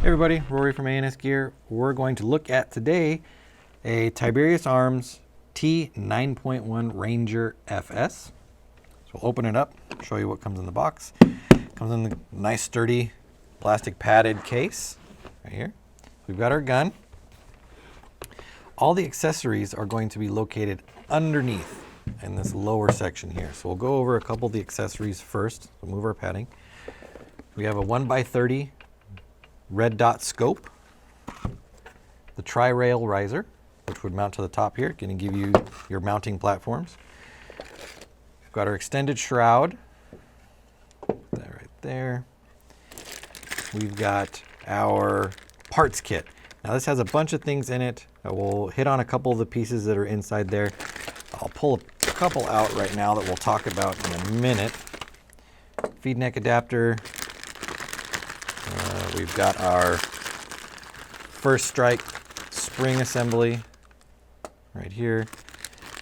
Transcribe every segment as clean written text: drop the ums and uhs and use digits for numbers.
everybody, Rory from ANSgear. We're going to look at today a Tiberius Arms T9.1 Ranger FS. So we'll open it up, show you what comes in the box. Comes in the nice sturdy plastic padded case right here. We've got our gun. All the accessories are going to be located underneath in this lower section here. So we'll go over a couple of the accessories first. We'll move our padding. We have a 1x30 red dot scope, the tri-rail riser, which would mount to the top here, going to give you your mounting platforms. We've got our extended shroud, put that right there. We've got our parts kit. Now this has a bunch of things in it. We'll hit on a couple of the pieces that are inside there. I'll pull a couple out right now that we'll talk about in a minute. Feed neck adapter. We've got our first strike spring assembly right here.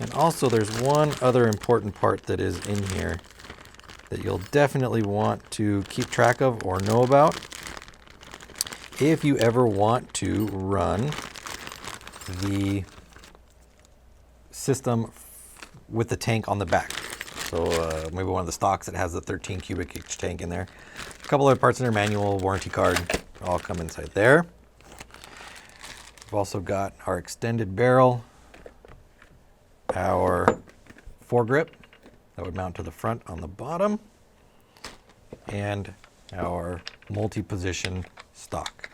And also there's one other important part that is in here that you'll definitely want to keep track of or know about if you ever want to run the system with the tank on the back. So maybe one of the stocks that has the 13 cubic inch tank in there. A couple other parts in their manual, warranty card, all come inside there. We've also got our extended barrel, our foregrip that would mount to the front on the bottom, and our multi-position stock.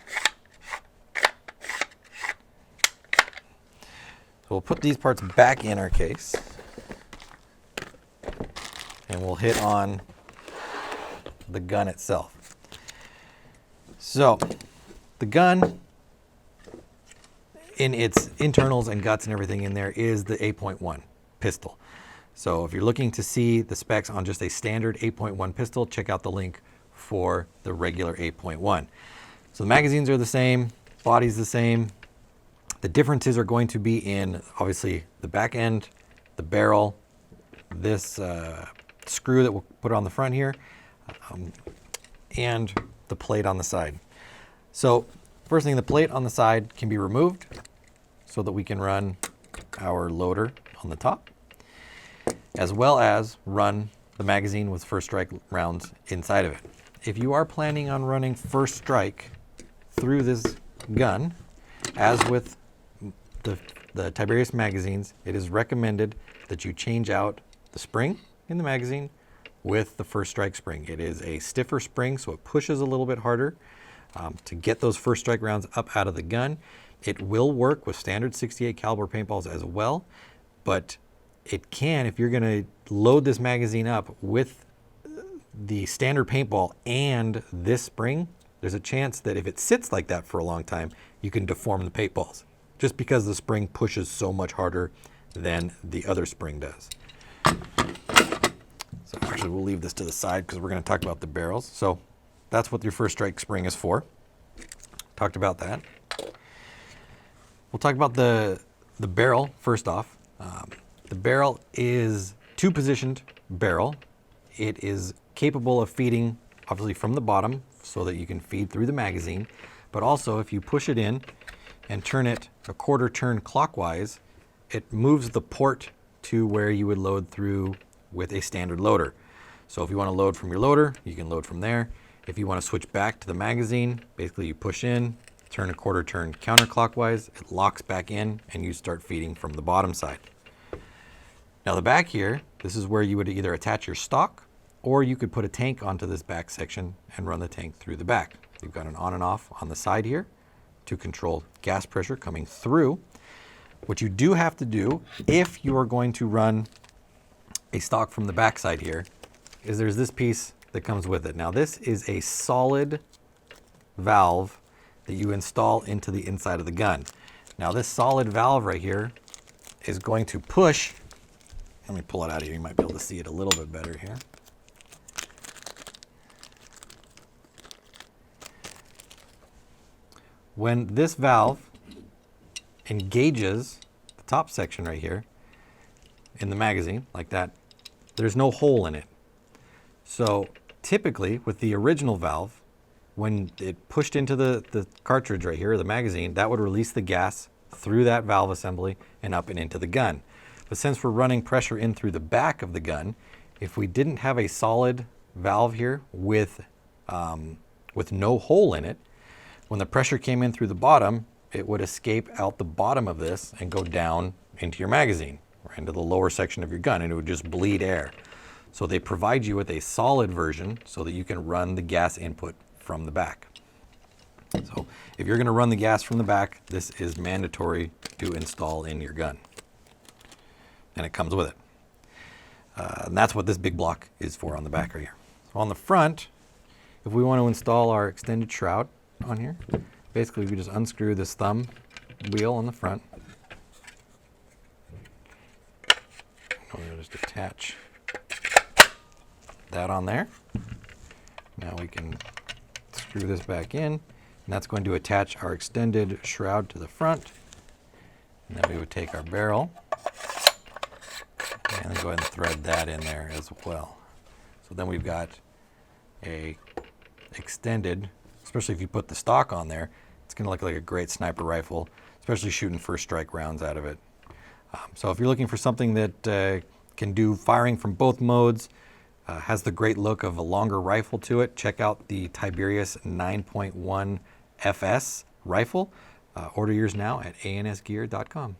So we'll put these parts back in our case, and we'll hit on the gun itself. So the gun, in its internals and guts and everything in there, is the 8.1 pistol. So if you're looking to see the specs on just a standard 8.1 pistol, check out the link for the regular 8.1. So the magazines are the same, body's the same. The differences are going to be in, obviously, the back end, the barrel, this screw that we'll put on the front here, and the plate on the side. So first thing, the plate on the side can be removed so that we can run our loader on the top, as well as run the magazine with first strike rounds inside of it. If you are planning on running first strike through this gun, as with the Tiberius magazines, it is recommended that you change out the spring in the magazine with the first strike spring. It is a stiffer spring, so it pushes a little bit harder to get those first strike rounds up out of the gun. It will work with standard 68 caliber paintballs as well, but it can, if you're going to load this magazine up with the standard paintball and this spring, there's a chance that if it sits like that for a long time, you can deform the paintballs, just because the spring pushes so much harder than the other spring does. So actually we'll leave this to the side because we're going to talk about the barrels. So that's what your first strike spring is for. Talked about that. We'll talk about the barrel first off. The barrel is two-positioned barrel. It is capable of feeding, obviously, from the bottom so that you can feed through the magazine. But also, if you push it in and turn it a quarter turn clockwise, it moves the port to where you would load through with a standard loader. So if you want to load from your loader, you can load from there. If you want to switch back to the magazine, basically you push in, turn a quarter turn counterclockwise, it locks back in, and you start feeding from the bottom side. Now the back here, this is where you would either attach your stock, or you could put a tank onto this back section and run the tank through the back. You've got an on and off on the side here to control gas pressure coming through. What you do have to do if you are going to run a stock from the back side here is there's this piece that comes with it. Now this is a solid valve that you install into the inside of the gun. Now this solid valve right here is going to push, let me pull it out of here, you might be able to see it a little bit better here. When this valve engages the top section right here in the magazine, like that, there's no hole in it. So typically with the original valve, when it pushed into the cartridge right here, the magazine, that would release the gas through that valve assembly and up and into the gun. But since we're running pressure in through the back of the gun, if we didn't have a solid valve here with no hole in it, when the pressure came in through the bottom, it would escape out the bottom of this and go down into your magazine or into the lower section of your gun, and it would just bleed air. So they provide you with a solid version so that you can run the gas input from the back. So if you're going to run the gas from the back, this is mandatory to install in your gun. And it comes with it. And that's what this big block is for on the back right here. So on the front, if we want to install our extended shroud on here, basically we just unscrew this thumb wheel on the front. We'll just attach that on there. Now we can screw this back in, and that's going to attach our extended shroud to the front. And then we would take our barrel and go ahead and thread that in there as well. So then we've got a extended, especially if you put the stock on there, it's going to look like a great sniper rifle, especially shooting first strike rounds out of it. So if you're looking for something that can do firing from both modes, has the great look of a longer rifle to it, check out the Tiberius 9.1 FS rifle. Order yours now at ANSgear.com.